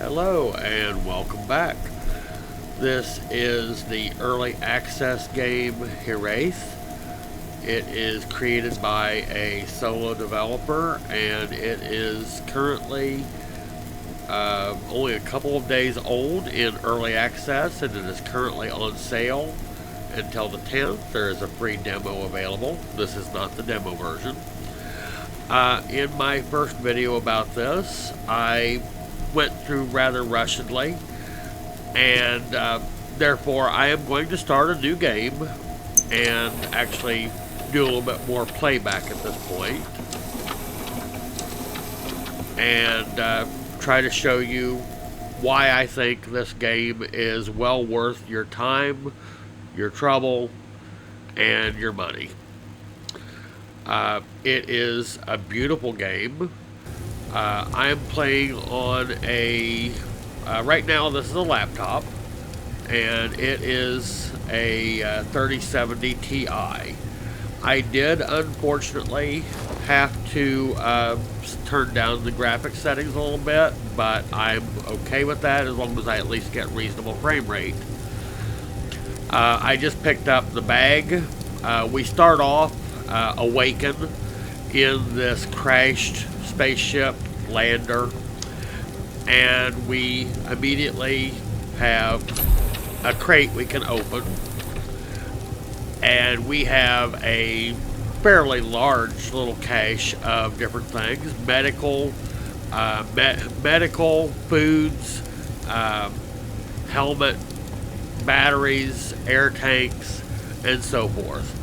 Hello and welcome back. This is the Early Access game Hiraeth. It is created by a solo developer and it is currently only a couple of days old in Early Access, and it is currently on sale until the 10th. There is a free demo available. This is not the demo version. In my first video about this, I went through rather rushedly, and therefore I am going to start a new game and actually do a little bit more playback at this point and try to show you why I think this game is well worth your time, your trouble, and your money. It is a beautiful game. I am playing on a, right now this is a laptop, and it is a 3070 Ti. I did unfortunately have to turn down the graphics settings a little bit, but I'm okay with that as long as I at least get reasonable frame rate. I just picked up the bag. We start off awakened in this crashed spaceship lander, and we immediately have a crate we can open, and we have a fairly large little cache of different things: medical, medical, foods, helmet, batteries, air tanks, and so forth.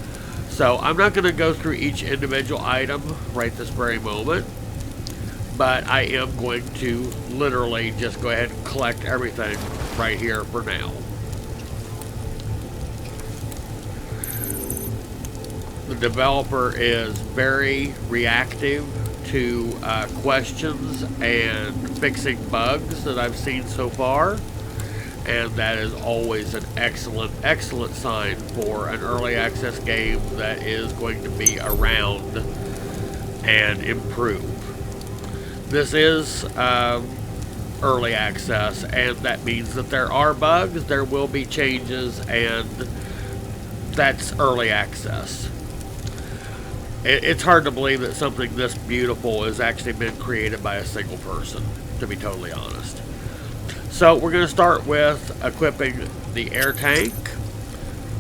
So I'm not going to go through each individual item right this very moment, but I am going to literally just go ahead and collect everything right here for now. The developer is very reactive to questions and fixing bugs that I've seen so far, and that is always an excellent sign for an early access game that is going to be around and improve. This is early access, and that means that there are bugs, there will be changes, and that's early access. It's hard to believe that something this beautiful has actually been created by a single person, to be totally honest. So we're going to start with equipping the air tank.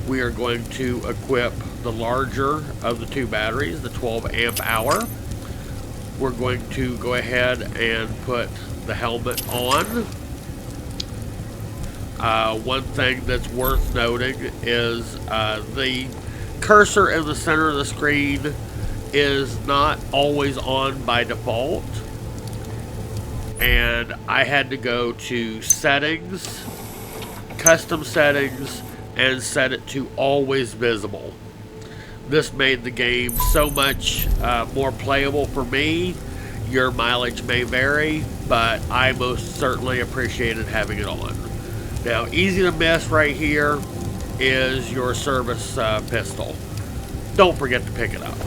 We are going to equip the larger of the two batteries, the 12 amp hour. We're going to go ahead and put the helmet on. One thing that's worth noting is the cursor in the center of the screen is not always on by default, and I had to go to settings, custom settings, and set it to always visible. This made the game so much more playable for me. Your mileage may vary, but I most certainly appreciated having it on. Now, easy to miss right here is your service pistol. Don't forget to pick it up.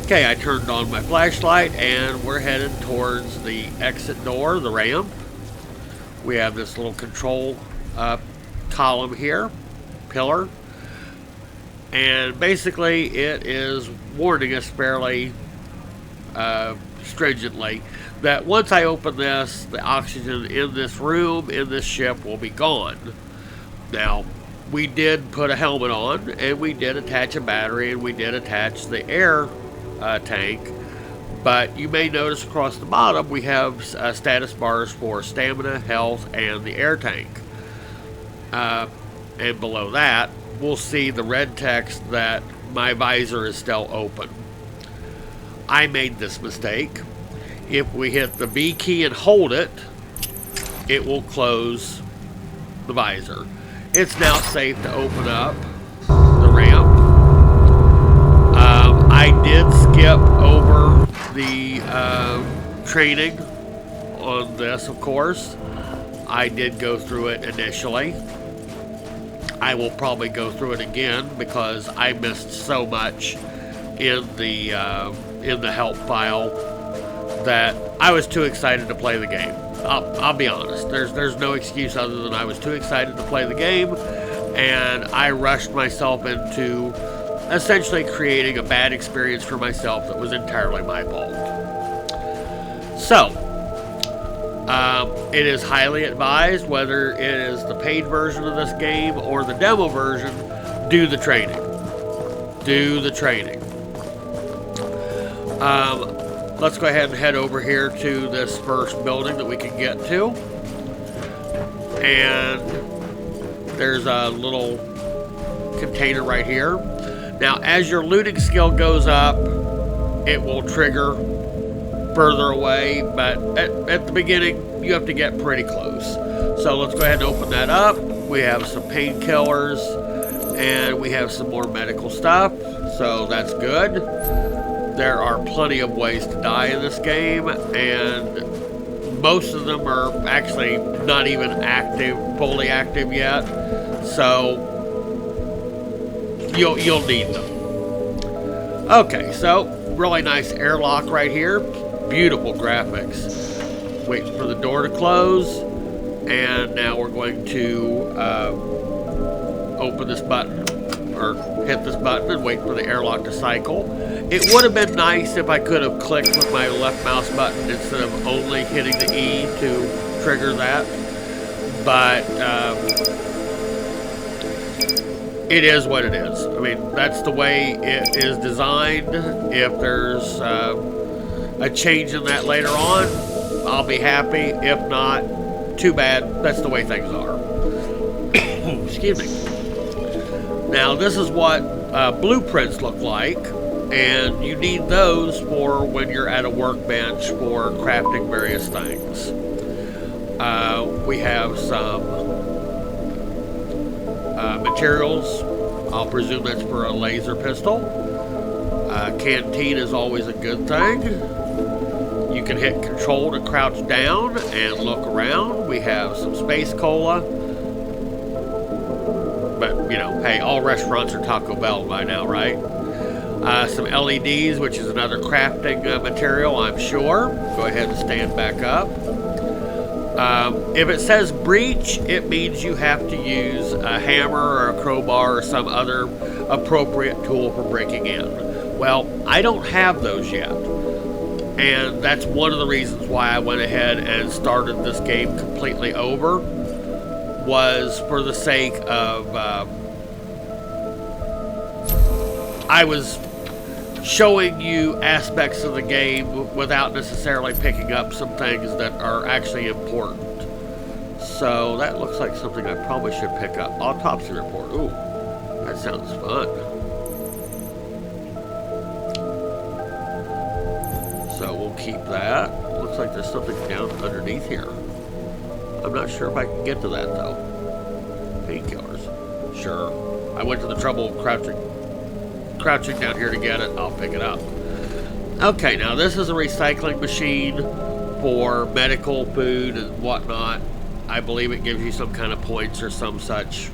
Okay, I turned on my flashlight and we're headed towards the exit door, the ramp. We have this little control column here, pillar, and basically it is warning us fairly stringently that once I open this, the oxygen in this room, in this ship, will be gone. Now, we did put a helmet on, and we did attach a battery, and we did attach the air tank, but you may notice across the bottom we have status bars for stamina, health, and the air tank. And below that, we'll see the red text that my visor is still open. I made this mistake. If we hit the V key and hold it, it will close the visor. It's now safe to open up the ramp. I did skip over the training on this, of course. I did go through it initially. I will probably go through it again because I missed so much in the help file that I was too excited to play the game. I'll be honest. There's no excuse other than I was too excited to play the game, and I rushed myself into essentially creating a bad experience for myself that was entirely my fault. So, it is highly advised, whether it is the paid version of this game or the demo version, do the training. Do the training. Let's go ahead and head over here to this first building that we can get to. And there's a little container right here. Now, as your looting skill goes up, it will trigger further away, but at the beginning, you have to get pretty close. So let's go ahead and open that up. We have some painkillers, and we have some more medical stuff, so that's good. There are plenty of ways to die in this game, and most of them are actually not even fully active yet, so you'll need them. Okay, so really nice airlock right here. Beautiful graphics. Waiting for the door to close, and now we're going to open this button, or hit this button and wait for the airlock to cycle. It would have been nice if I could have clicked with my left mouse button instead of only hitting the E to trigger that, but it is what it is. I mean, that's the way it is designed. If there's a change in that later on, I'll be happy. If not, too bad. That's the way things are. Excuse me. Now, this is what blueprints look like, and you need those for when you're at a workbench for crafting various things. We have some materials. I'll presume that's for a laser pistol. Canteen is always a good thing. You can hit control to crouch down and look around. We have some space cola. But, you know, hey, all restaurants are Taco Bell by now, right? Some LEDs, which is another crafting material, I'm sure. Go ahead and stand back up. If it says breach, it means you have to use a hammer or a crowbar or some other appropriate tool for breaking in. Well, I don't have those yet. And that's one of the reasons why I went ahead and started this game completely over, was for the sake of, I was showing you aspects of the game without necessarily picking up some things that are actually important. So that looks like something I probably should pick up. Autopsy report. Ooh, that sounds fun. So we'll keep that. Looks like there's something down underneath here. I'm not sure if I can get to that though. Painkillers. Sure. I went to the trouble of crouching down here to get it. I'll pick it up. Okay, now this is a recycling machine for medical food and whatnot. I believe it gives you some kind of points or some such.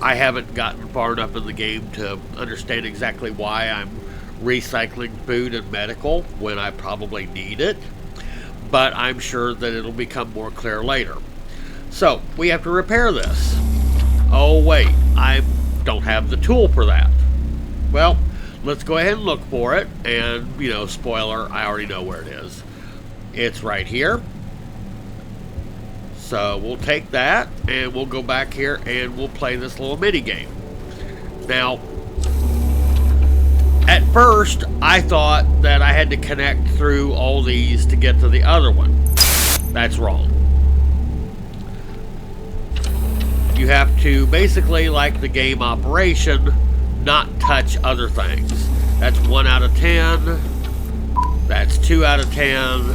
I haven't gotten far enough in the game to understand exactly why I'm recycling food and medical when I probably need it, but I'm sure that it'll become more clear later. So we have to repair this. Oh wait, I don't have the tool for that. Well, let's go ahead and look for it, and, you know, spoiler, I already know where it is. It's right here. So we'll take that, and we'll go back here, and we'll play this little mini game. Now, at first, I thought that I had to connect through all these to get to the other one. That's wrong. You have to, basically, like the game operation, not touch other things. That's 1 out of 10. That's 2 out of 10.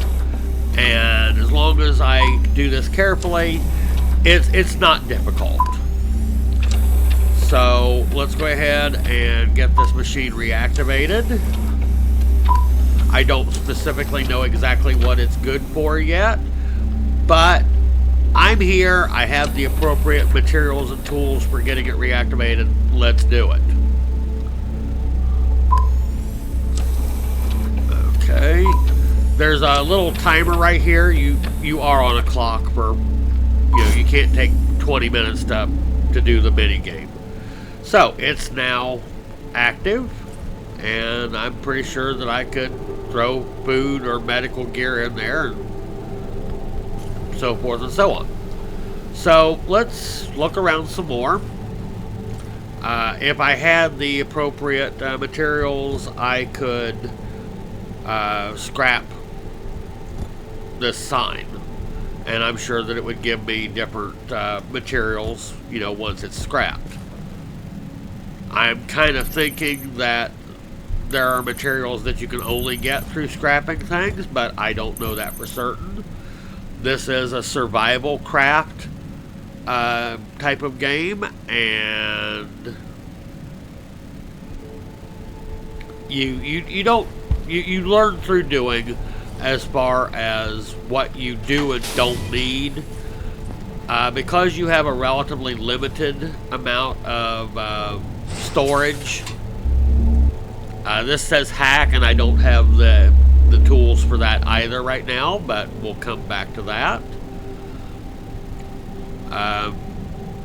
And as long as I do this carefully, it's not difficult. So let's go ahead and get this machine reactivated. I don't specifically know exactly what it's good for yet, but I'm here. I have the appropriate materials and tools for getting it reactivated. Let's do it. Okay. there's a little timer right here. You are on a clock for, you can't take 20 minutes to do the mini game. So it's now active, and I'm pretty sure that I could throw food or medical gear in there, and so forth and so on. So let's look around some more. If I had the appropriate materials, I could scrap this sign, and I'm sure that it would give me different materials, once it's scrapped. I'm kind of thinking that there are materials that you can only get through scrapping things, but I don't know that for certain. This is a survival craft type of game, and you learn through doing as far as what you do and don't need. Because you have a relatively limited amount of storage. This says hack, and I don't have the tools for that either right now, but we'll come back to that.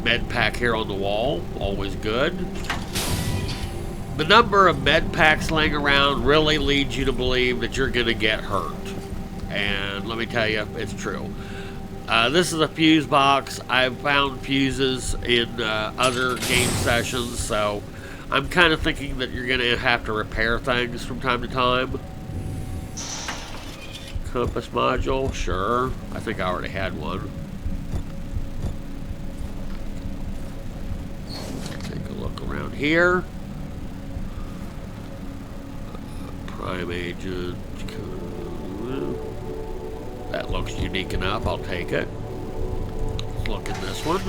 Med pack here on the wall, always good. The number of med packs laying around really leads you to believe that you're going to get hurt. And let me tell you, it's true. This is a fuse box. I've found fuses in other game sessions, so I'm kind of thinking that you're going to have to repair things from time to time. Compass module, sure. I think I already had one. Take a look around here. Prime agent. That looks unique enough. I'll take it. Let's look at this one.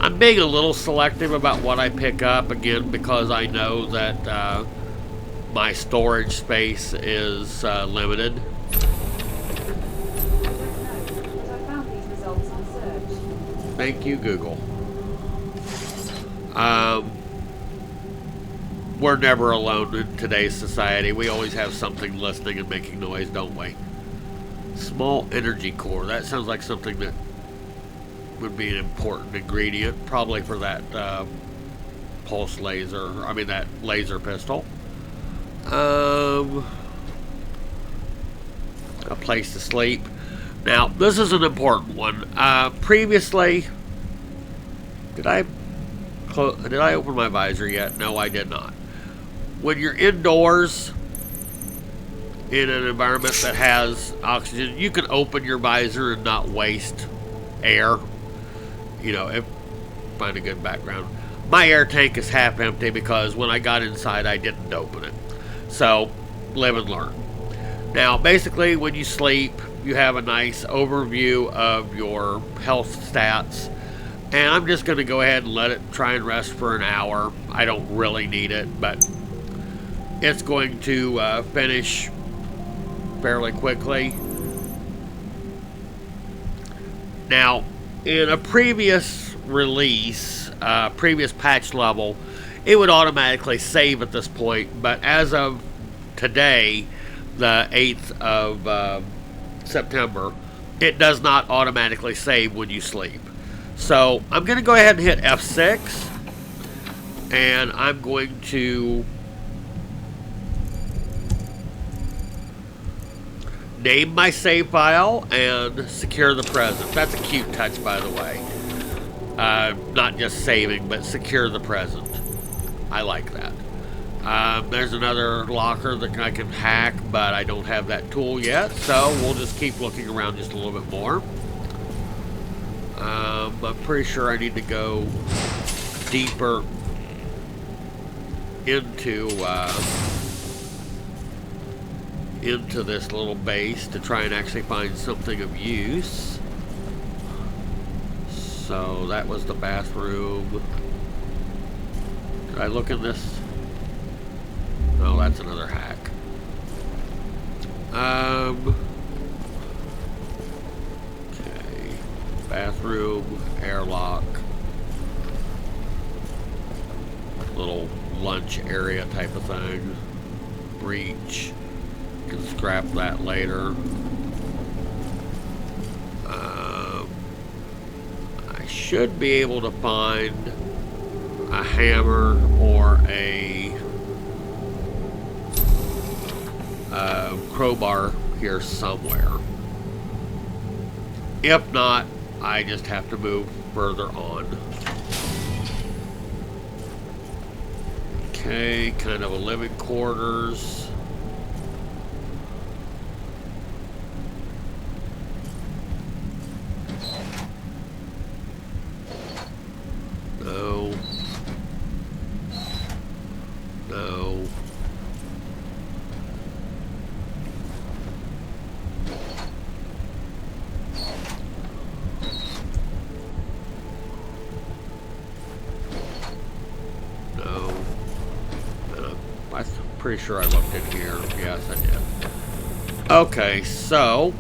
I'm being a little selective about what I pick up, again, because I know that my storage space is limited. Thank you, Google. We're never alone in today's society. We always have something listening and making noise, don't we? Small energy core. That sounds like something that would be an important ingredient, probably for that pulse laser. I mean, that laser pistol. A place to sleep. Now, this is an important one. Previously, did I open my visor yet? No, I did not. When you're indoors in an environment that has oxygen, you can open your visor and not waste air. Find a good background. My air tank is half empty because when I got inside, I didn't open it. So, live and learn. Now, basically, when you sleep, you have a nice overview of your health stats. And I'm just going to go ahead and let it try and rest for an hour. I don't really need it, but it's going to finish fairly quickly. Now, in a previous release, previous patch level, it would automatically save at this point. But as of today, the 8th of September, it does not automatically save when you sleep. So I'm going to go ahead and hit F6, and I'm going to name my save file and secure the present. That's a cute touch, by the way. Not just saving, but secure the present. I like that. There's another locker that I can hack, but I don't have that tool yet, so we'll just keep looking around just a little bit more. I'm pretty sure I need to go deeper into this little base to try and actually find something of use. So that was the bathroom. Did I look in this? No, that's another hack. Okay. Bathroom, airlock. Little lunch area type of thing. Breach. Can scrap that later. I should be able to find a hammer or a crowbar here somewhere. If not, I just have to move further on. Okay, kind of a living quarters. No. No. No. I'm pretty sure I looked in here. Yes, I did. Okay, so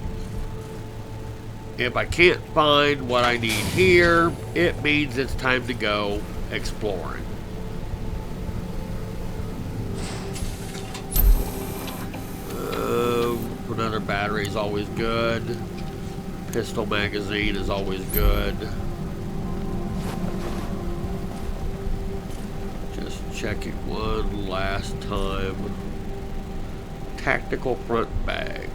if I can't find what I need here, it means it's time to go exploring. Another battery is always good. Pistol magazine is always good. Just checking one last time. Tactical front bag.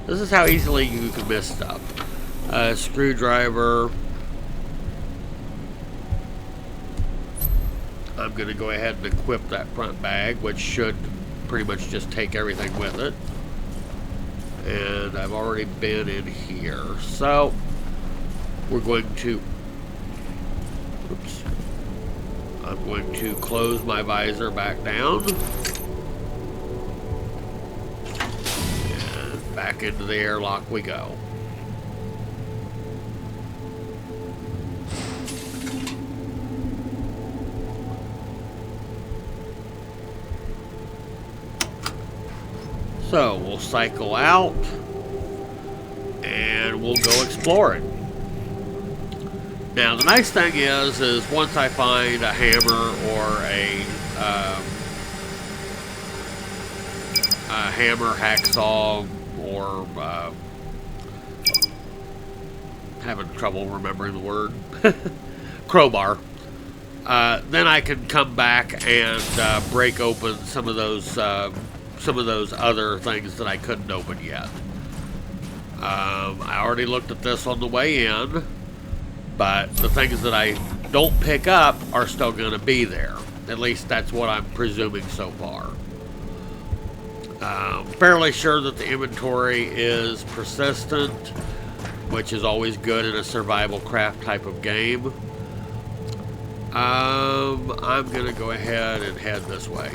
This is how easily you can miss stuff. Screwdriver. I'm going to go ahead and equip that front bag, which should pretty much just take everything with it. And I've already been in here. So, we're going to... Oops. I'm going to close my visor back down. And back into the airlock we go. So we'll cycle out and we'll go exploring. Now the nice thing is once I find a hammer or a hammer, hacksaw, or having trouble remembering the word, crowbar, then I can come back and break open some of those other things that I couldn't open yet. I already looked at this on the way in, but the things that I don't pick up are still going to be there. At least that's what I'm presuming so far. Fairly sure that the inventory is persistent, which is always good in a survival craft type of game. I'm going to go ahead and head this way.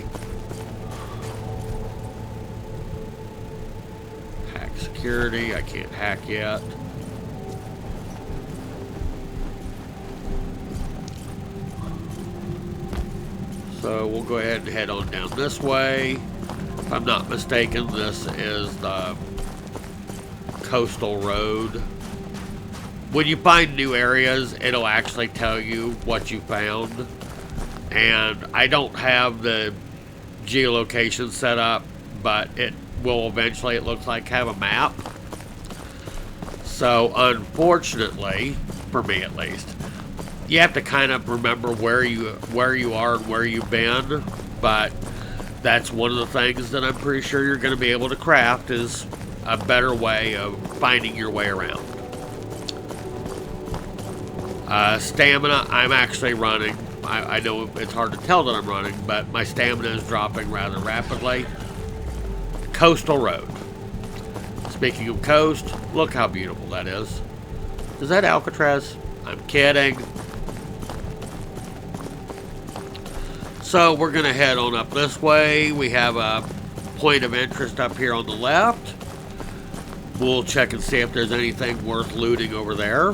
Security, I can't hack yet. So we'll go ahead and head on down this way. If I'm not mistaken, this is the coastal road. When you find new areas, it'll actually tell you what you found. And I don't have the geolocation set up, but it will eventually, it looks like, have a map. So unfortunately, for me at least, you have to kind of remember where you are and where you've been. But that's one of the things that I'm pretty sure you're going to be able to craft, is a better way of finding your way around. Stamina, I'm actually running. I know it's hard to tell that I'm running, but my stamina is dropping rather rapidly. Coastal road. Speaking of coast, look how beautiful that is. Is that Alcatraz? I'm kidding. So we're going to head on up this way. We have a point of interest up here on the left. We'll check and see if there's anything worth looting over there.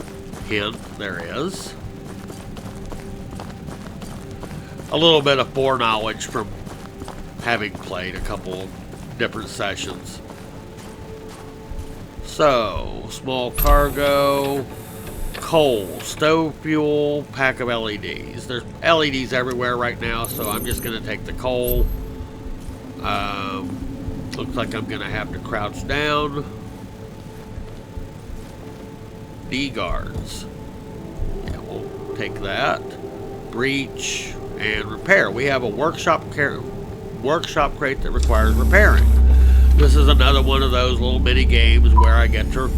Hint, there is. A little bit of foreknowledge from having played a couple different sessions. So, small cargo. Coal, stove fuel, pack of LEDs. There's LEDs everywhere right now, so I'm just going to take the coal. Looks like I'm going to have to crouch down. D guards. Yeah, we'll take that. Breach and repair. We have a workshop crate that requires repairing. This is another one of those little mini games where I get to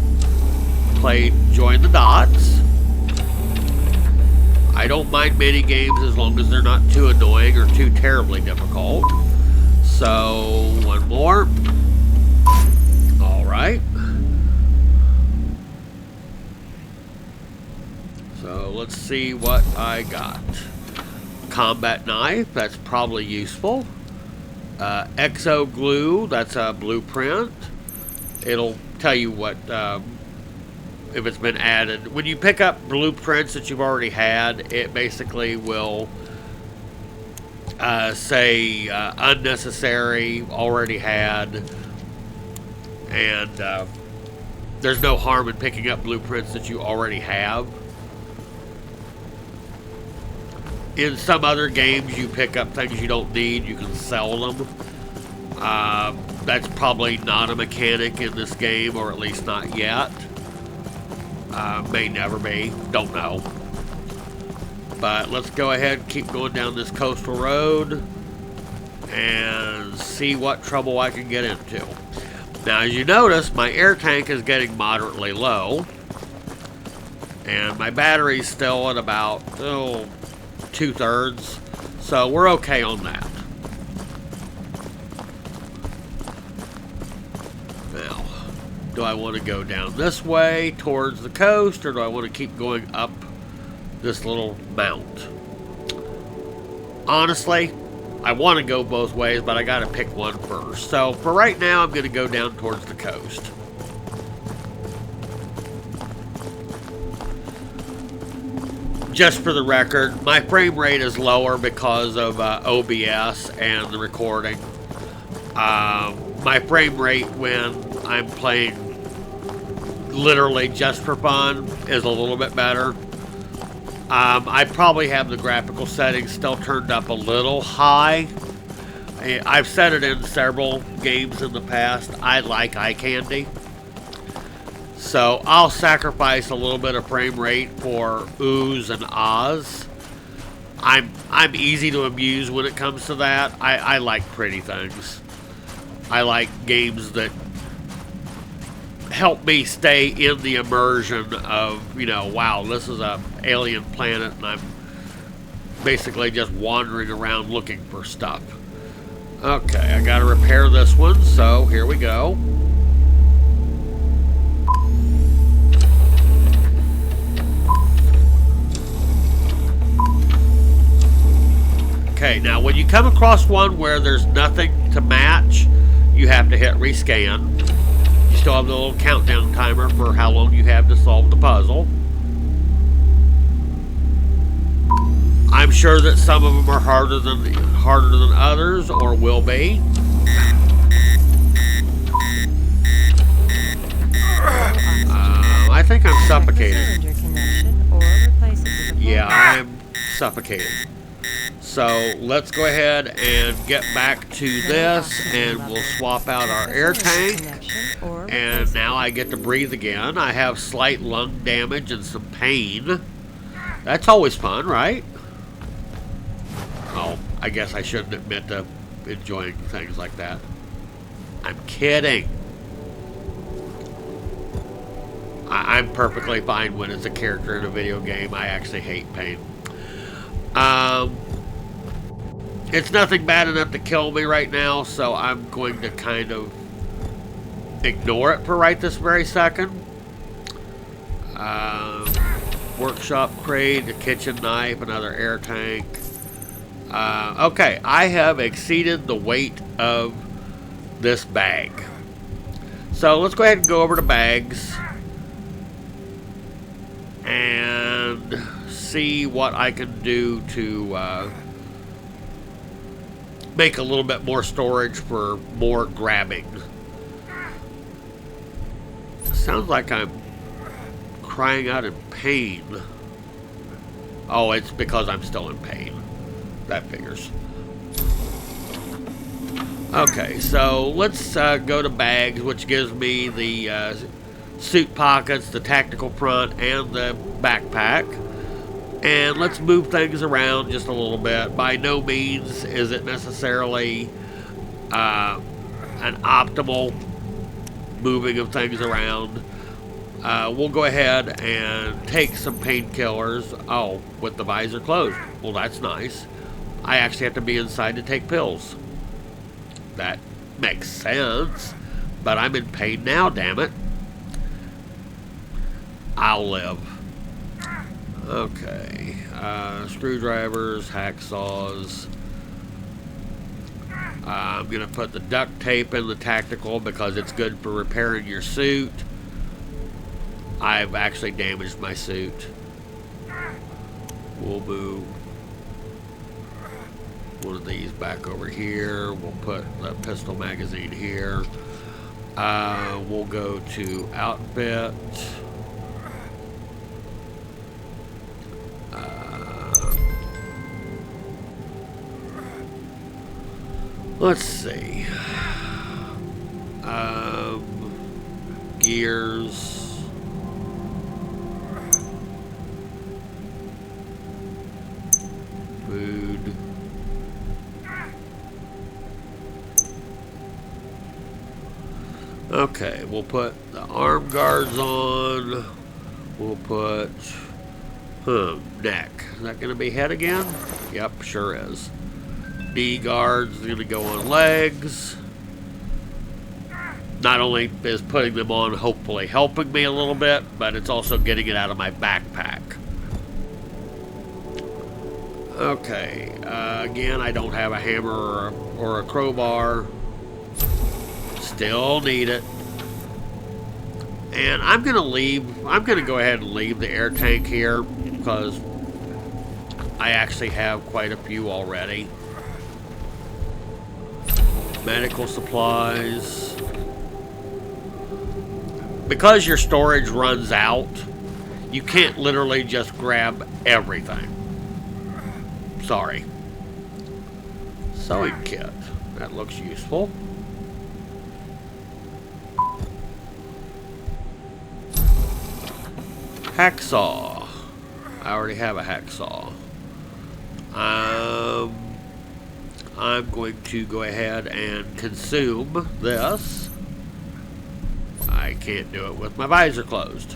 play join the dots. I don't mind mini games as long as they're not too annoying or too terribly difficult. So, one more. Alright. So, let's see what I got. Combat knife, that's probably useful. Exo glue, that's a blueprint. It'll tell you what, if it's been added. When you pick up blueprints that you've already had, it basically will say unnecessary, already had, and there's no harm in picking up blueprints that you already have. In some other games, you pick up things you don't need, you can sell them. That's probably not a mechanic in this game, or at least not yet. May never be, don't know. But let's go ahead and keep going down this coastal road and see what trouble I can get into. Now, as you notice, my air tank is getting moderately low, and my battery's still at about 2/3, so we're okay on that. Now, do I want to go down this way towards the coast, or do I want to keep going up this little mount? Honestly, I want to go both ways, but I got to pick one first. So for right now, I'm going to go down towards the coast. Just for the record, my frame rate is lower because of OBS and the recording. My frame rate when I'm playing literally just for fun is a little bit better. I probably have the graphical settings still turned up a little high. I've set it in several games in the past. I like eye candy. So I'll sacrifice a little bit of frame rate for oohs and ahs. I'm easy to amuse when it comes to that. I like pretty things. I like games that help me stay in the immersion of, you know, wow, this is a alien planet and I'm basically just wandering around looking for stuff. Okay, I gotta repair this one, so here we go. Okay, now when you come across one where there's nothing to match, you have to hit rescan. You still have the little countdown timer for how long you have to solve the puzzle. I'm sure that some of them are harder than others, or will be. I think I'm suffocated. Yeah, I'm suffocated. So let's go ahead and get back to this, and we'll swap out our air tank. And now I get to breathe again. I have slight lung damage and some pain. That's always fun, right? Oh, I guess I shouldn't admit to enjoying things like that. I'm kidding. I'm perfectly fine when it's a character in a video game. I actually hate pain. It's nothing bad enough to kill me right now, so I'm going to kind of ignore it for right this very second. Workshop crate, a kitchen knife, another air tank. Okay, I have exceeded the weight of this bag. So let's go ahead and go over to bags and see what I can do to make a little bit more storage for more grabbing. Sounds like I'm crying out in pain. Oh, it's because I'm still in pain. That figures. Okay, so let's go to bags, which gives me the suit pockets, the tactical front, and the backpack. And let's move things around just a little bit. By no means is it necessarily an optimal moving of things around. We'll go ahead and take some painkillers. Oh, with the visor closed. Well, that's nice. I actually have to be inside to take pills. That makes sense. But I'm in pain now, damn it. I'll live. Okay. Screwdrivers, hacksaws. I'm going to put the duct tape in the tactical because it's good for repairing your suit. I've actually damaged my suit. We'll move one of these back over here. We'll put the pistol magazine here. We'll go to outfit. Let's see. Gears. Food. Okay, we'll put the arm guards on. We'll put neck. Is that going to be head again? Yep, sure is. Knee guards is going to go on legs. Not only is putting them on hopefully helping me a little bit, but it's also getting it out of my backpack. Okay, again, I don't have a hammer or a crowbar. Still need it. And I'm going to go ahead and leave the air tank here because I actually have quite a few already. Medical supplies. Because your storage runs out, you can't literally just grab everything. Sorry. Sewing kit. That looks useful. Hacksaw. I already have a hacksaw. I'm going to go ahead and consume this. I can't do it with my visor closed.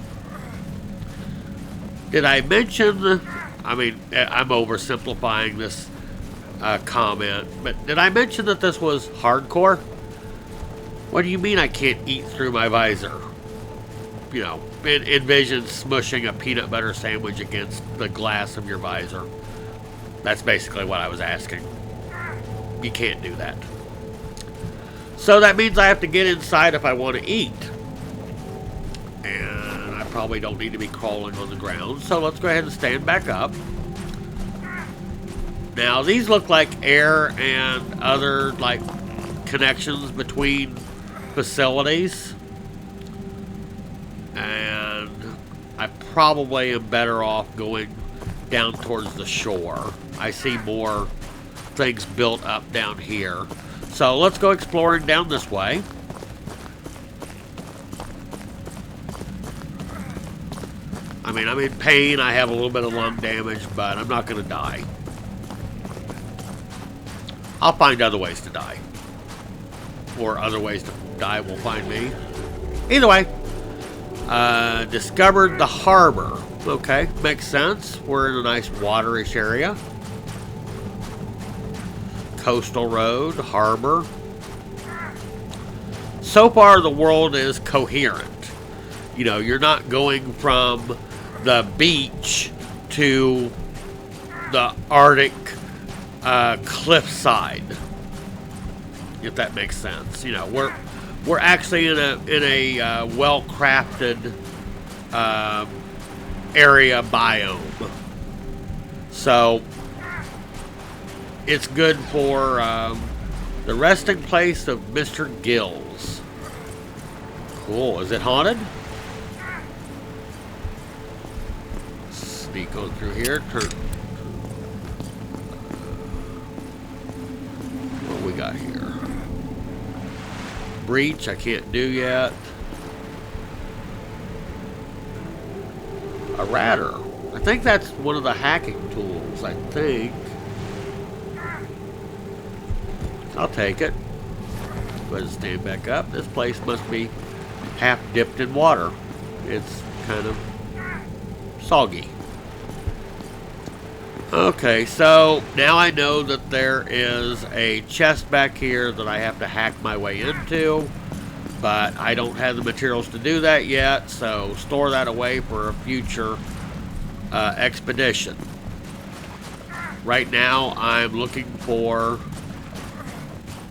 Did I mention, I mean, I'm oversimplifying this comment, but did I mention that this was hardcore? What do you mean I can't eat through my visor? You know, envision smushing a peanut butter sandwich against the glass of your visor. That's basically what I was asking. You can't do that. So that means I have to get inside if I want to eat. And I probably don't need to be crawling on the ground. So let's go ahead and stand back up. Now these look like air and other like connections between facilities. And I probably am better off going down towards the shore. I see more things built up down here. So let's go exploring down this way. I mean, I'm in pain. I have a little bit of lung damage, but I'm not going to die. I'll find other ways to die. Or other ways to die will find me. Either way. Discovered the harbor. Okay, makes sense. We're in a nice waterish area. Coastal road, harbor. So far the world is coherent. You know, you're not going from the beach to the Arctic cliffside, if that makes sense. You know, we're actually in a well-crafted area biome. So it's good for the resting place of Mr. Gills. Cool. Is it haunted? sneak on through here. Turn. What we got here? Breach, I can't do yet. A radar. I think that's one of the hacking tools, I think. I'll take it. Go ahead and stand back up. This place must be half dipped in water. It's kind of soggy. Okay, so now I know that there is a chest back here that I have to hack my way into, but I don't have the materials to do that yet, so store that away for a future expedition. Right now, I'm looking for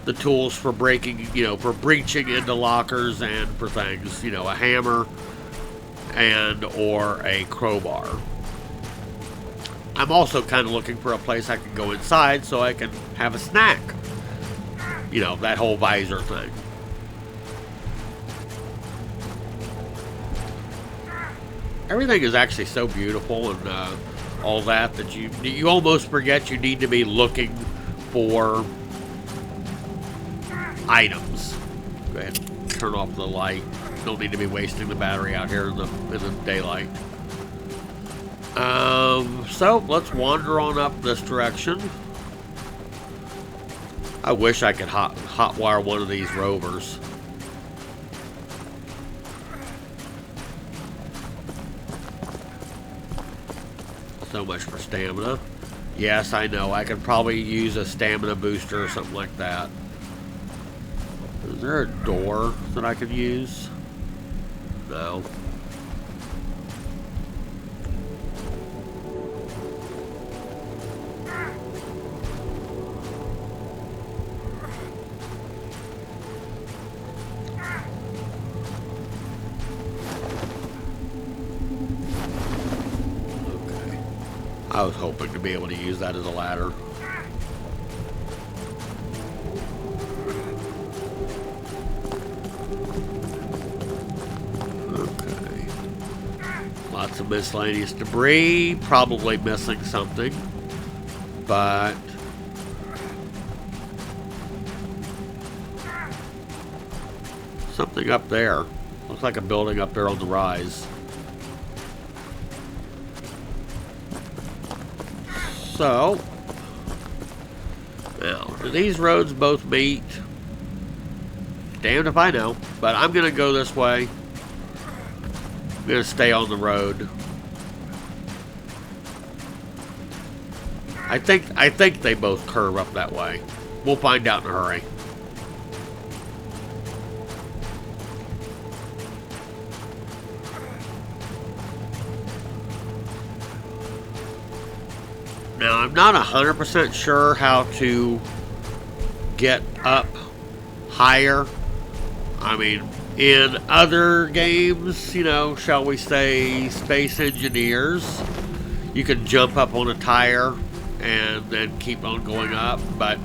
the tools for breaking, for breaching into lockers and for things, a hammer and or a crowbar. I'm also kind of looking for a place I can go inside so I can have a snack. That whole visor thing. Everything is actually so beautiful and all that you almost forget you need to be looking for items. Go ahead and turn off the light. Don't need to be wasting the battery out here in the daylight. So let's wander on up this direction. I wish I could hotwire one of these rovers. So much for stamina. Yes, I know. I could probably use a stamina booster or something like that. Is there a door that I could use? No. I was hoping to be able to use that as a ladder. Okay. Lots of miscellaneous debris. Probably missing something. But something up there. Looks like a building up there on the rise. So, now, do these roads both meet? Damned if I know, but I'm going to go this way. I'm going to stay on the road. I think they both curve up that way. We'll find out in a hurry. Now, I'm not 100% sure how to get up higher. I mean, in other games, shall we say, Space Engineers, you can jump up on a tire and then keep on going up. But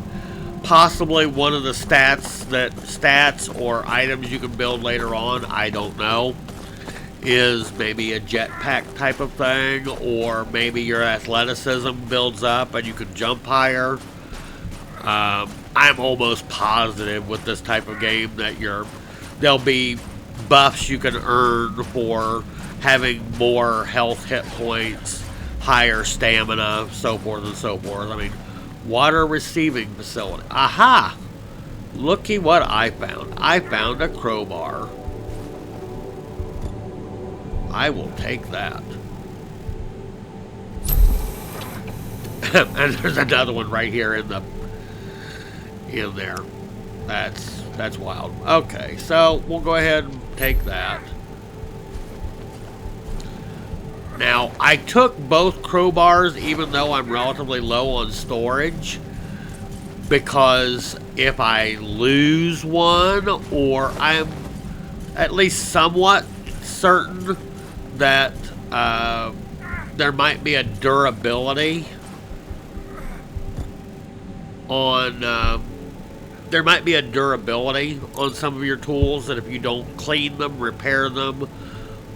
possibly one of the stats or items you can build later on, I don't know, is maybe a jetpack type of thing, or maybe your athleticism builds up and you can jump higher. I'm almost positive with this type of game that there'll be buffs you can earn for having more health hit points, higher stamina, so forth and so forth. I mean, water receiving facility. Aha! Looky what I found. I found a crowbar. I will take that. And there's another one right here in there. That's wild. Okay, so we'll go ahead and take that. Now, I took both crowbars even though I'm relatively low on storage, because if I lose one, or I'm at least somewhat certain that there might be a durability on some of your tools, that if you don't clean them, repair them,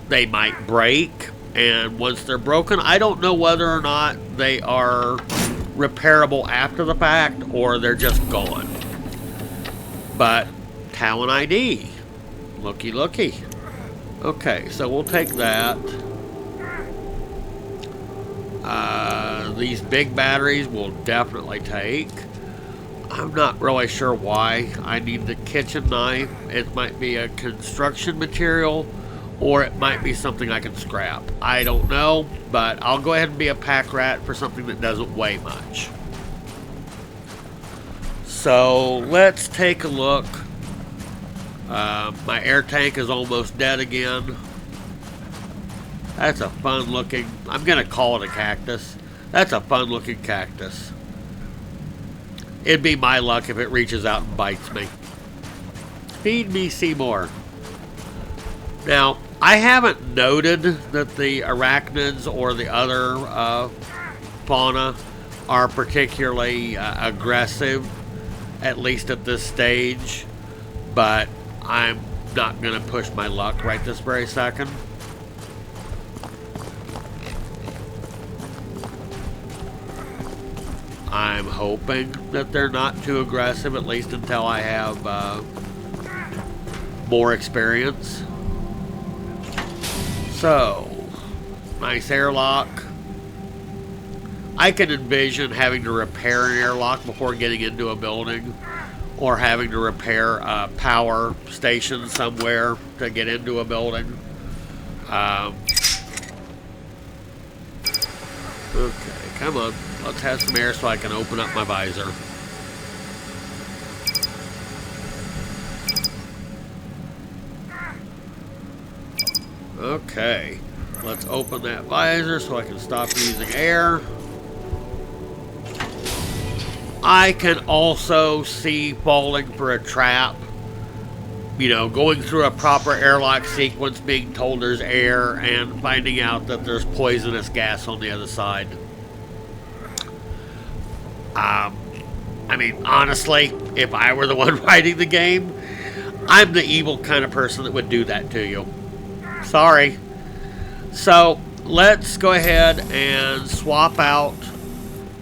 they might break. And once they're broken, I don't know whether or not they are repairable after the fact or they're just gone. But Talon ID. Looky, looky. Okay, so we'll take that. These big batteries we'll definitely take. I'm not really sure why I need the kitchen knife. It might be a construction material, or it might be something I can scrap. I don't know, but I'll go ahead and be a pack rat for something that doesn't weigh much. So let's take a look. My air tank is almost dead again. That's a fun looking, I'm gonna call it a cactus. That's a fun looking cactus. It'd be my luck if it reaches out and bites me. Feed me, Seymour. Now, I haven't noted that the arachnids or the other fauna are particularly aggressive, at least at this stage, but I'm not going to push my luck right this very second. I'm hoping that they're not too aggressive, at least until I have more experience. So, nice airlock. I can envision having to repair an airlock before getting into a building, or having to repair a power station somewhere to get into a building. Okay, come on. Let's have some air so I can open up my visor. Okay, let's open that visor so I can stop using air. I can also see falling for a trap. You know, going through a proper airlock sequence, being told there's air, and finding out that there's poisonous gas on the other side. I mean, honestly, if I were the one writing the game, I'm the evil kind of person that would do that to you. Sorry. So, let's go ahead and swap out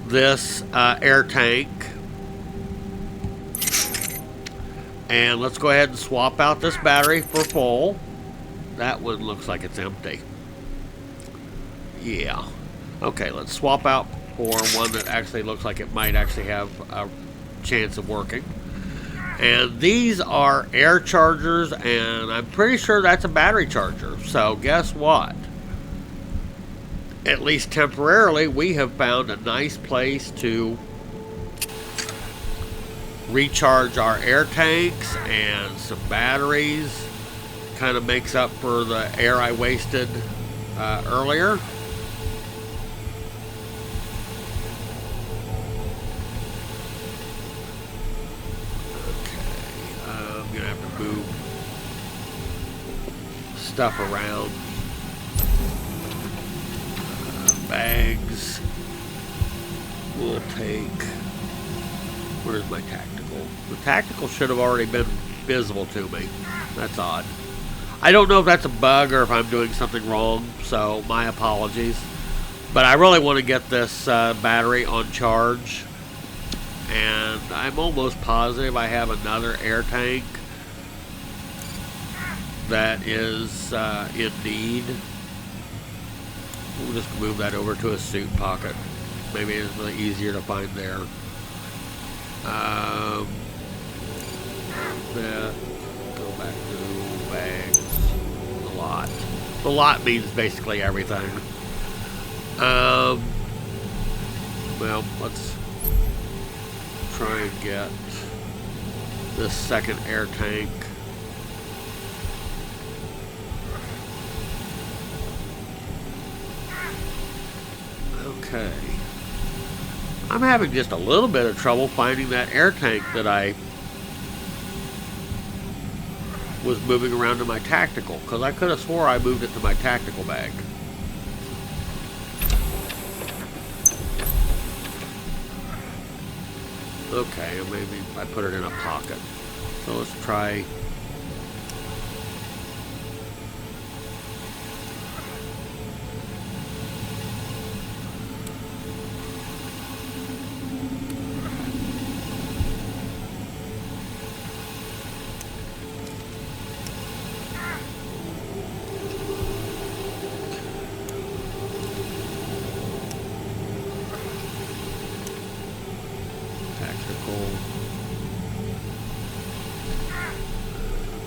this air tank. And let's go ahead and swap out this battery for full. That one looks like it's empty. Yeah. Okay, let's swap out for one that actually looks like it might actually have a chance of working. And these are air chargers, and I'm pretty sure that's a battery charger. So guess what? At least temporarily, we have found a nice place to recharge our air tanks and some batteries. Kind of makes up for the air I wasted earlier. Move stuff around. Bags. We'll take. Where's my tactical? The tactical should have already been visible to me. That's odd. I don't know if that's a bug or if I'm doing something wrong, so my apologies. But I really want to get this battery on charge. And I'm almost positive I have another air tank that is in need. We'll just move that over to a suit pocket. Maybe it's really easier to find there. Go back to bags. The lot. The lot means basically everything. Well, let's try and get this second air tank. Okay. I'm having just a little bit of trouble finding that air tank that I was moving around to my tactical, because I could have swore I moved it to my tactical bag. Okay, maybe I put it in a pocket. So let's try.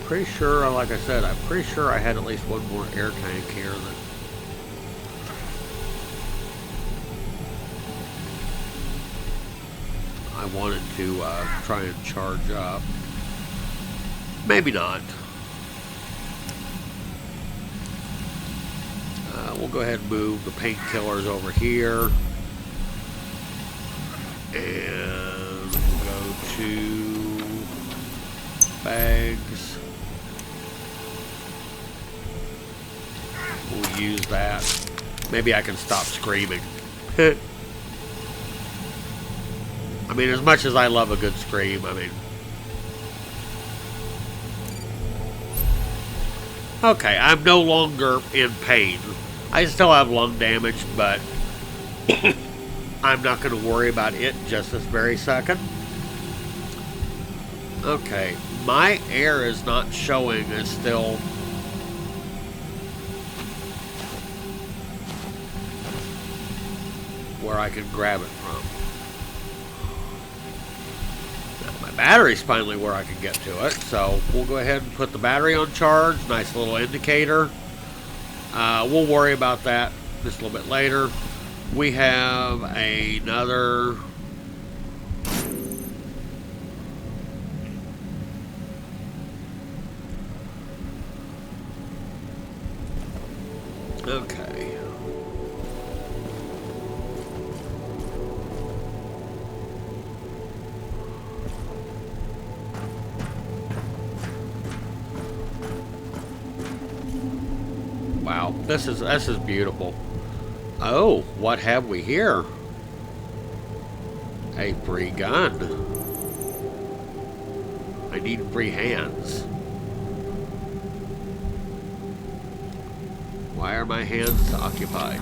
pretty sure, like I said, I'm pretty sure I had at least one more air tank here that I wanted to try and charge up. Maybe not. We'll go ahead and move the painkillers over here. And we'll go to bags. We'll use that. Maybe I can stop screaming. I mean, as much as I love a good scream, I mean... Okay, I'm no longer in pain. I still have lung damage, but I'm not going to worry about it just this very second. Okay, my air is not showing as still... where I can grab it from. Now, my battery's finally where I can get to it, so we'll go ahead and put the battery on charge. Nice little indicator. We'll worry about that just a little bit later. We have another... Okay. Wow, this is beautiful. Oh, what have we here? A free gun. I need free hands. Why are my hands occupied?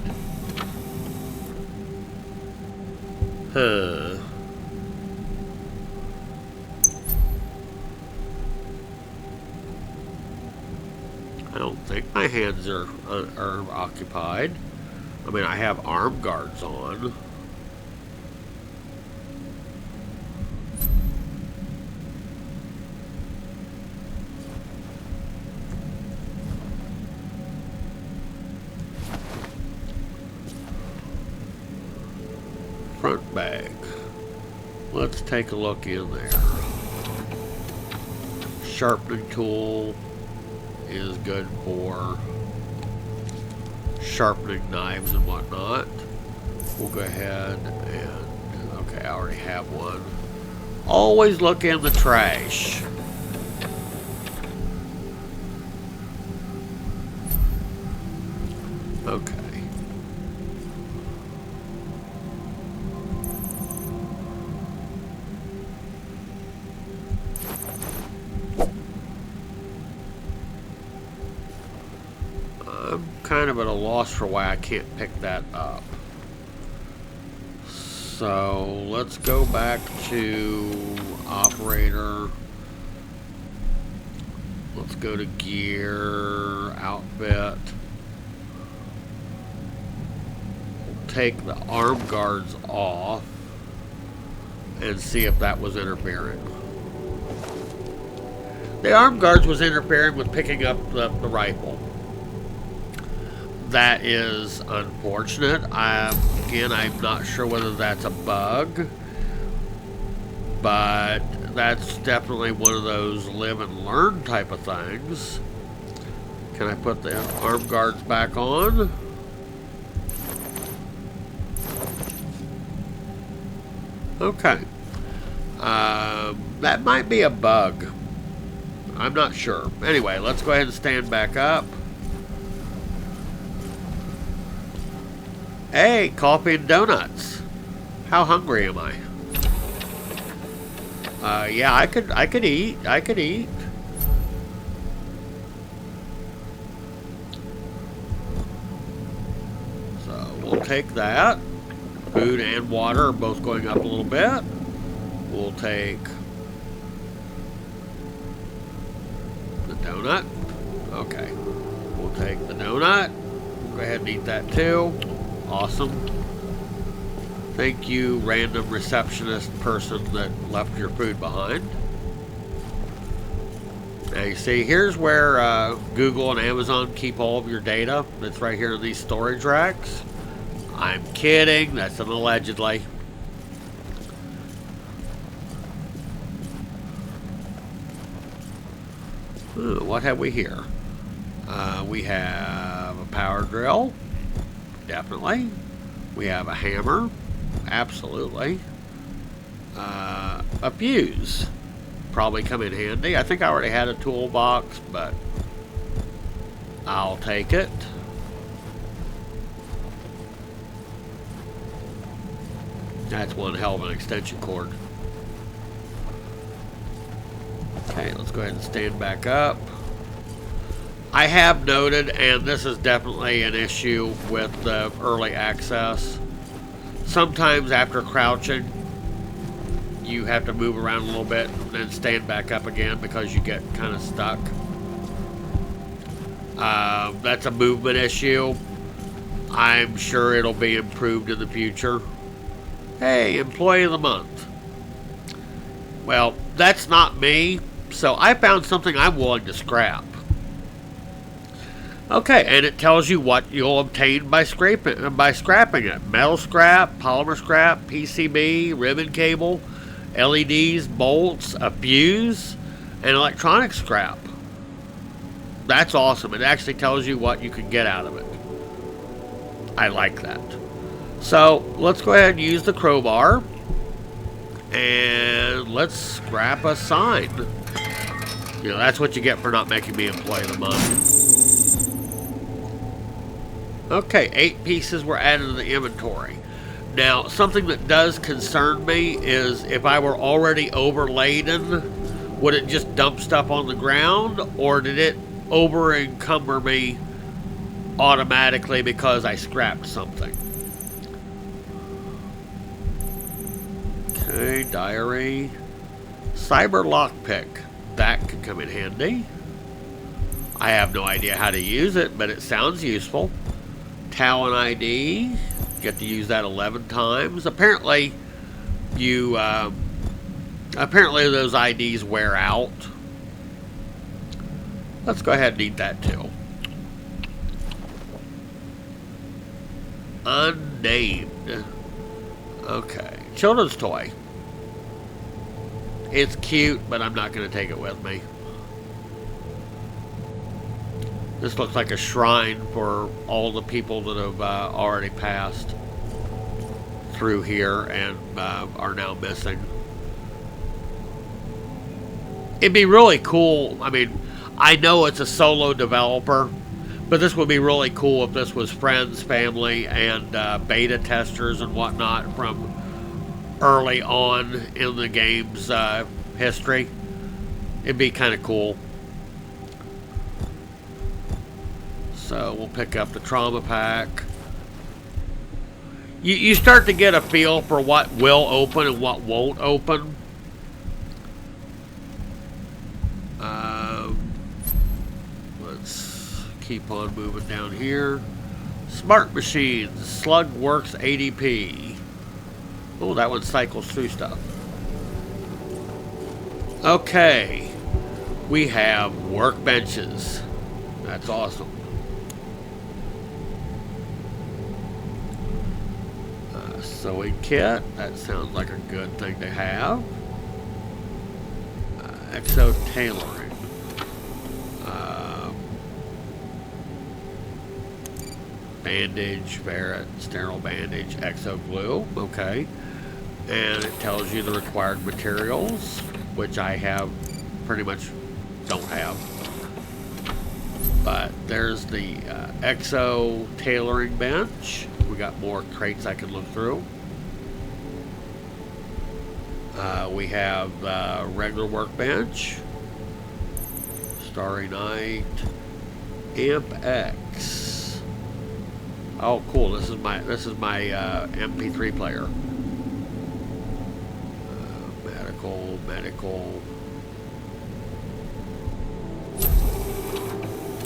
Huh. I don't think my hands are occupied. I mean, I have arm guards on. Front bag. Let's take a look in there. Sharpening tool is good for sharpening knives and whatnot. We'll go ahead and... Okay, I already have one. Always look in the trash. Okay. Kind of at a loss for why I can't pick that up. So let's go back to operator. Let's go to gear, outfit. We'll take the arm guards off and see if that was interfering. The arm guards was interfering with picking up the rifle. That is unfortunate. Again, I'm not sure whether that's a bug, but that's definitely one of those live and learn type of things. Can I put the arm guards back on? Okay. That might be a bug. I'm not sure. Anyway, let's go ahead and stand back up. Hey, coffee and donuts. How hungry am I? Yeah, I could eat. I could eat. So we'll take that. Food and water are both going up a little bit. We'll take the donut. Okay. We'll take the donut. Go ahead and eat that too. Awesome. Thank you, random receptionist person that left your food behind. Now you see, here's where Google and Amazon keep all of your data. It's right here in these storage racks. I'm kidding. That's an allegedly. Ooh, what have we here? We have a power drill. Definitely. We have a hammer. Absolutely. A fuse. Probably come in handy. I think I already had a toolbox, but I'll take it. That's one hell of an extension cord. Okay, let's go ahead and stand back up. I have noted, and this is definitely an issue with the early access, sometimes after crouching, you have to move around a little bit and then stand back up again because you get kind of stuck. That's a movement issue. I'm sure it'll be improved in the future. Hey, Employee of the Month. Well, that's not me, so I found something I'm willing to scrap. Okay, and it tells you what you'll obtain by scrapping it. Metal scrap, polymer scrap, PCB, ribbon cable, LEDs, bolts, a fuse, and electronic scrap. That's awesome. It actually tells you what you can get out of it. I like that. So let's go ahead and use the crowbar, and let's scrap a sign. You know, that's what you get for not making me Employee of the Month. Okay, 8 pieces were added to the inventory. Now, something that does concern me is if I were already overladen, would it just dump stuff on the ground, or did it over encumber me automatically because I scrapped something? Okay, diary. Cyber lockpick. That could come in handy. I have no idea how to use it, but it sounds useful. Talon ID. Get to use that 11 times. Apparently, apparently those IDs wear out. Let's go ahead and eat that too. Unnamed. Okay. Children's toy. It's cute, but I'm not going to take it with me. This looks like a shrine for all the people that have already passed through here and are now missing. It'd be really cool. I mean, I know it's a solo developer, but this would be really cool if this was friends, family, and beta testers and whatnot from early on in the game's history. It'd be kind of cool. So we'll pick up the trauma pack. You start to get a feel for what will open and what won't open. Let's keep on moving down here. Smart machines. Slug works ADP. Oh, that one cycles through stuff. Okay. We have workbenches. That's awesome. Sewing kit. That sounds like a good thing to have. Exo tailoring. Bandage, ferret, sterile bandage, exo glue. Okay. And it tells you the required materials, which I have pretty much don't have. But there's the exo tailoring bench. We got more crates I can look through. We have regular workbench, Starry Night, Amp X. Oh, cool! This is my MP3 player. Medical,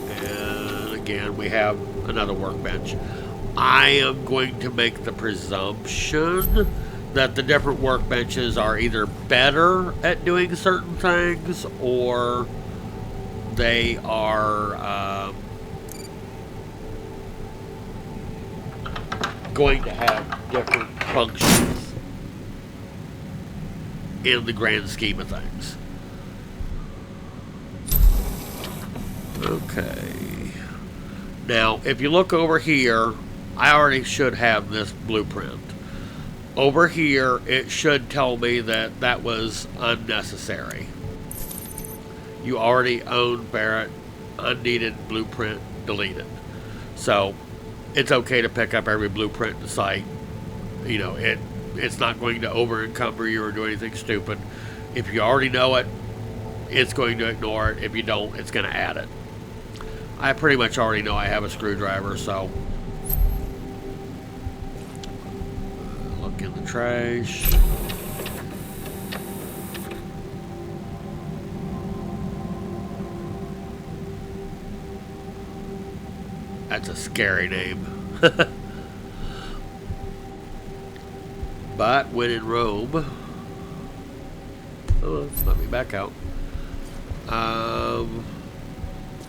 and again we have another workbench. I am going to make the presumption that the different workbenches are either better at doing certain things or they are going to have different functions in the grand scheme of things. Okay. Now, if you look over here, I already should have this blueprint. Over here, it should tell me that that was unnecessary. You already own Barrett, unneeded blueprint, deleted. So, it's okay to pick up every blueprint in the site. You know, it's not going to over encumber you or do anything stupid. If you already know it, it's going to ignore it. If you don't, it's going to add it. I pretty much already know I have a screwdriver, so look in the trash. That's a scary name. But when in Rome, let me back out.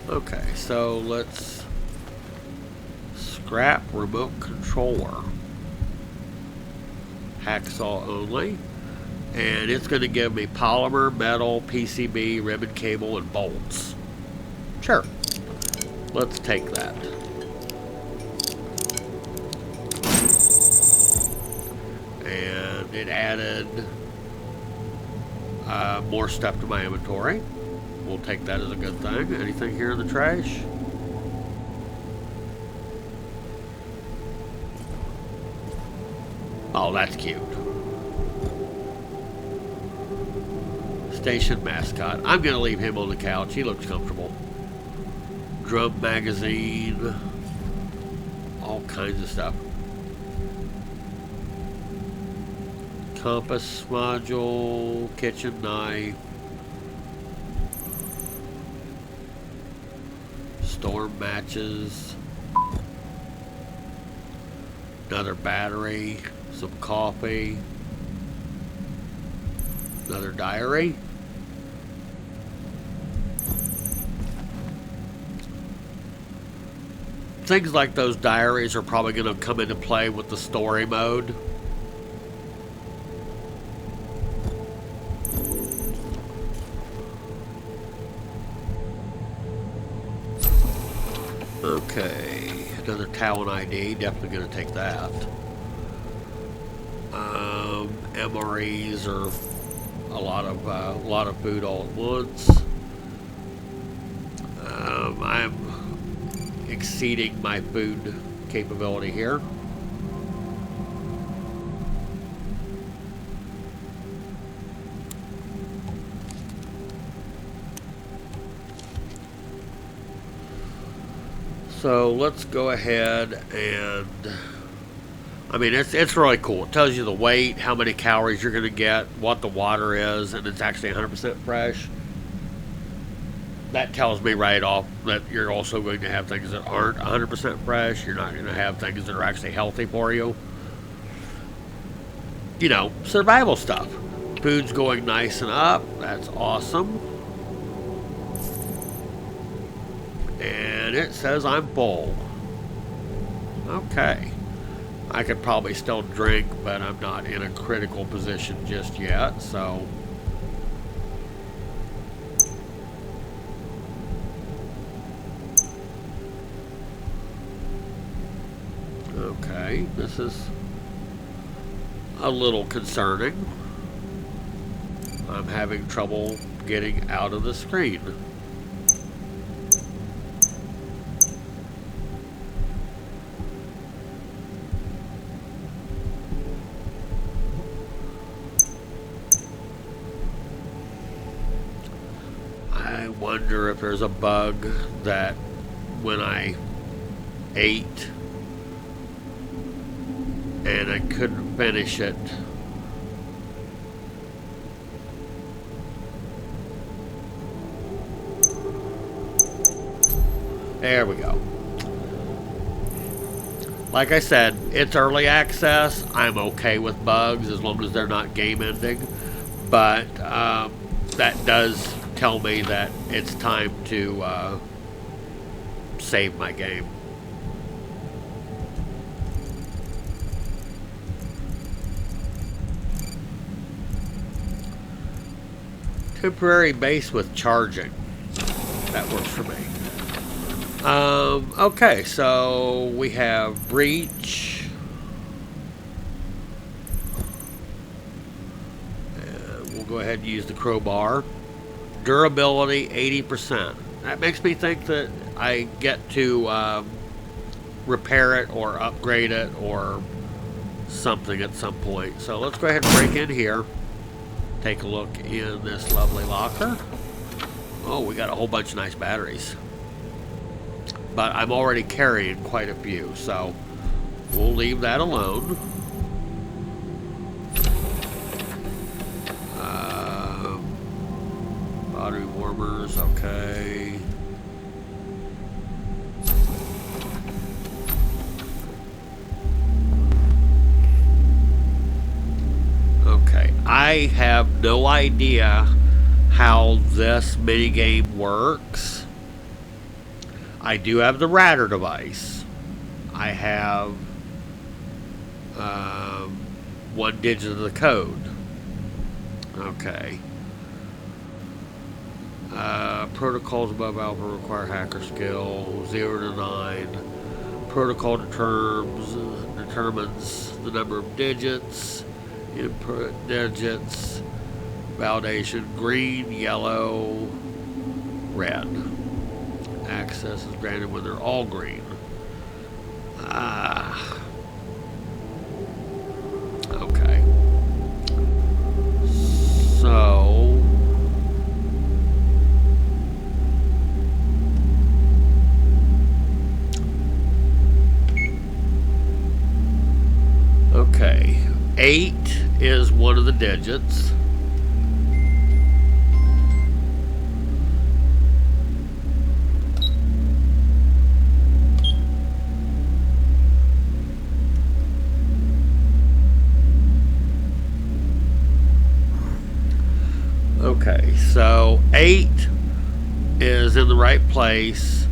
Okay, so let's scrap remote controller. Hacksaw only. And it's going to give me polymer, metal, PCB, ribbon cable, and bolts. Sure. Let's take that. And it added more stuff to my inventory. We'll take that as a good thing. Anything here in the trash? Oh, that's cute. Station Mascot. I'm going to leave him on the couch. He looks comfortable. Drum magazine. All kinds of stuff. Compass module. Kitchen knife. Storm matches. Another battery. Some coffee. Another diary. Things like those diaries are probably going to come into play with the story mode. Okay, another Talon ID, definitely going to take that. MREs are a lot of food all at once. I'm exceeding my food capability here. So let's go ahead and, I mean, it's really cool. It tells you the weight, how many calories you're going to get, what the water is, and it's actually 100% fresh. That tells me right off that you're also going to have things that aren't 100% fresh. You're not going to have things that are actually healthy for you. You know, survival stuff. Food's going nice and up. That's awesome. And it says I'm full. Okay. I could probably still drink, but I'm not in a critical position just yet, so. Okay, this is a little concerning. I'm having trouble getting out of the screen. I wonder if there's a bug that when I ate and I couldn't finish it, there we go. Like I said, it's early access. I'm okay with bugs as long as they're not game ending, but that does tell me that it's time to save my game. Temporary base with charging. That works for me. Okay, so we have breach. And we'll go ahead and use the crowbar. Durability 80%. That makes me think that I get to repair it or upgrade it or something at some point. So let's go ahead and break in here. Take a look in this lovely locker. Oh, we got a whole bunch of nice batteries. But I'm already carrying quite a few, so we'll leave that alone. Battery warmers, okay. Okay, I have no idea how this minigame works. I do have the radar device. I have 1 digit of the code. Okay. Protocols above alpha require hacker skill 0 to 9. Protocol determines the number of digits. Input digits. Validation green, yellow, red. Access is granted when they're all green. Okay. So okay. 8 is one of the digits. Okay, so 8 is in the right place.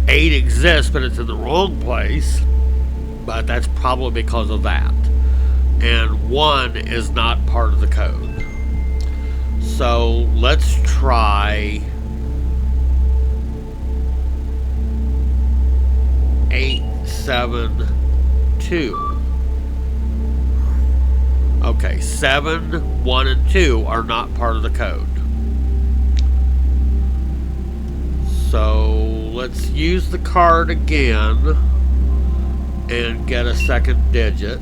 8 exists, but it's in the wrong place. But that's probably because of that. And 1 is not part of the code. So let's try 872. Okay, 7, 1, and 2 are not part of the code. So let's use the card again and get a second digit.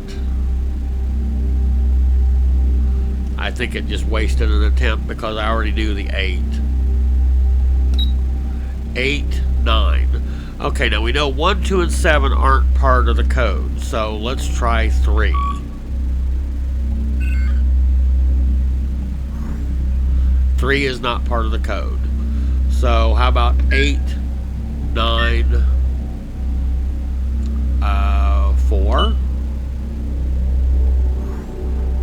I think it just wasted an attempt because I already knew the 8. 8, 9. Okay, now we know 1, 2, and 7 aren't part of the code. So let's try 3. 3 is not part of the code. So how about 8, 9, 4?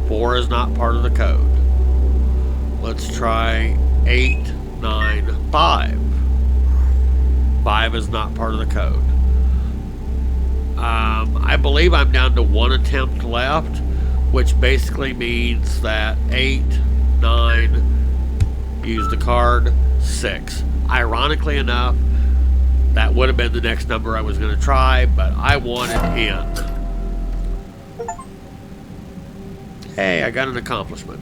4 is not part of the code. Let's try 8, 9, 5. 5 is not part of the code. I believe I'm down to 1 attempt left, which basically means that 8, 9, use the card, 6. Ironically enough, that would have been the next number I was going to try, but I wanted in. Hey, I got an accomplishment.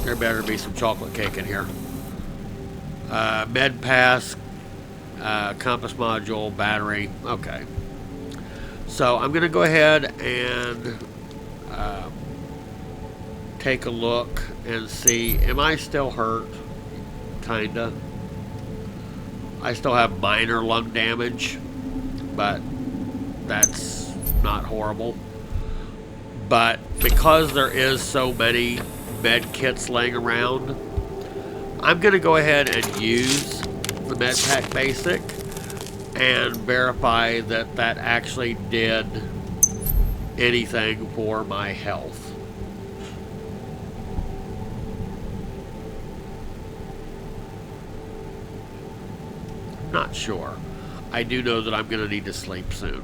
There better be some chocolate cake in here. Med pass, compass module, battery. Okay. So I'm going to go ahead and take a look and see, am I still hurt? Kinda. I still have minor lung damage, but that's not horrible. But because there is so many med kits laying around, I'm going to go ahead and use the med pack basic and verify that that actually did anything for my health. I'm not sure. I do know that I'm going to need to sleep soon.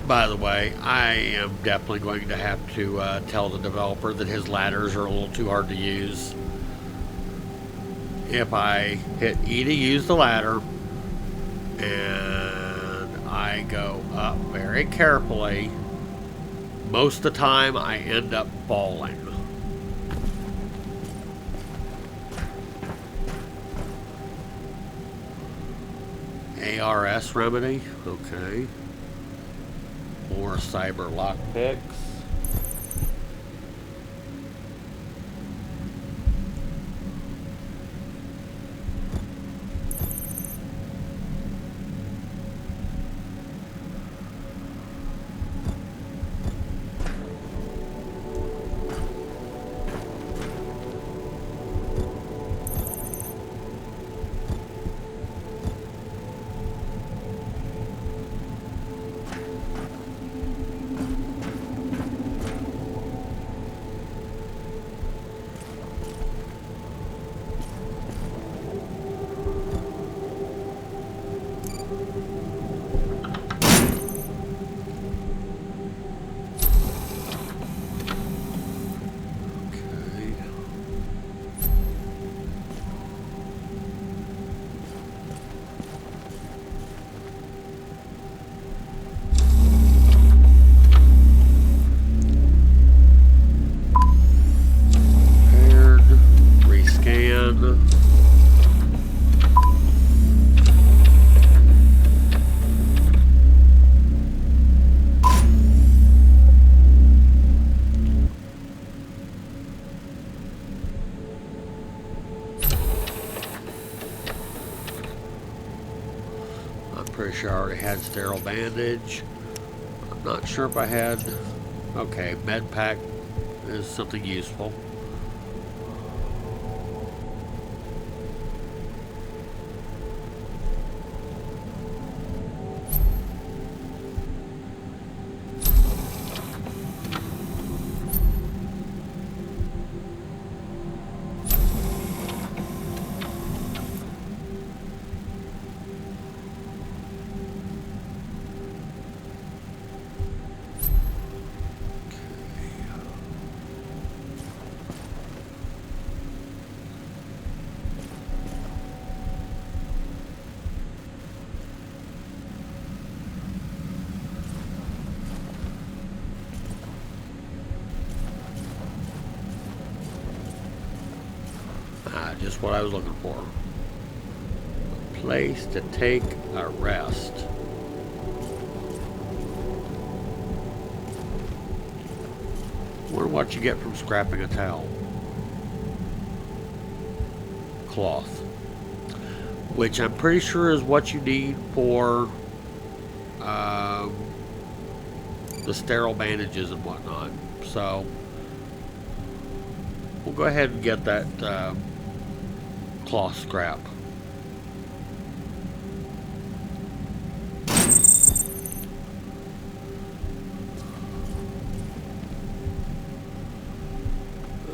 By the way, I am definitely going to have to tell the developer that his ladders are a little too hard to use. If I hit E to use the ladder, and I go up very carefully, most of the time I end up falling. ARS remedy, okay. More cyber lockpicks. Pretty sure I already had sterile bandage. I'm not sure if I had. Okay, med pack is something useful. Just what I was looking for. A place to take a rest. Wonder what you get from scrapping a towel. Cloth. Which I'm pretty sure is what you need for the sterile bandages and whatnot. So we'll go ahead and get that cloth scrap.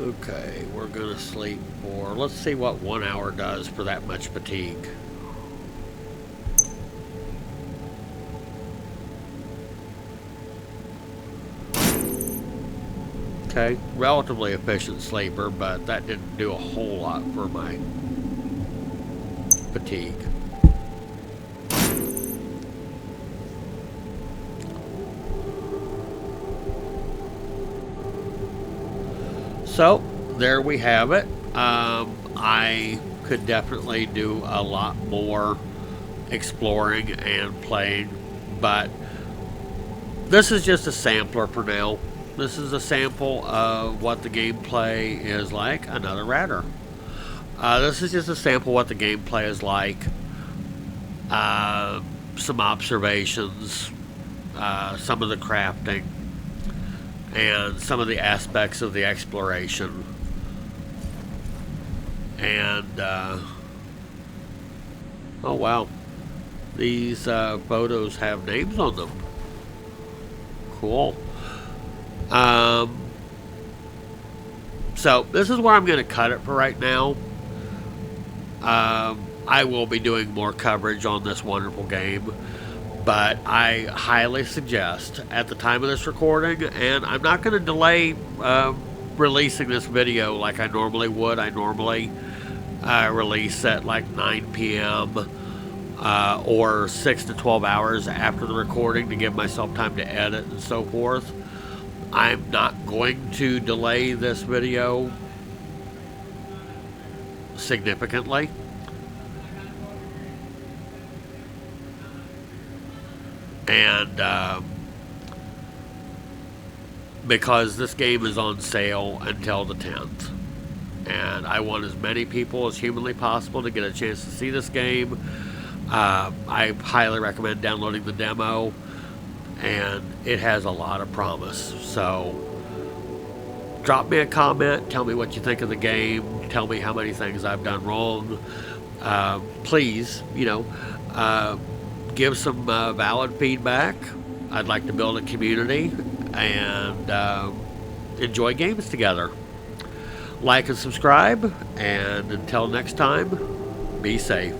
Okay, we're gonna sleep for, let's see what 1 hour does for that much fatigue. Okay, relatively efficient sleeper, but that didn't do a whole lot for my fatigue. So there we have it. I could definitely do a lot more exploring and playing, but this is just a sampler for now. this is a sample of what the gameplay is like. Another ratter. This is just a sample of what the gameplay is like. Some observations, some of the crafting, and some of the aspects of the exploration. And, oh wow, these photos have names on them. Cool. So this is where I'm going to cut it for right now. I will be doing more coverage on this wonderful game, but I highly suggest at the time of this recording, and I'm not going to delay releasing this video like I normally would. I normally release at like 9 p.m. Or 6 to 12 hours after the recording to give myself time to edit and so forth. I'm not going to delay this video significantly. And because this game is on sale until the 10th. And I want as many people as humanly possible to get a chance to see this game. I highly recommend downloading the demo, and it has a lot of promise. So drop me a comment, tell me what you think of the game, tell me how many things I've done wrong. Please, give some valid feedback. I'd like to build a community and enjoy games together. Like and subscribe, and until next time, be safe.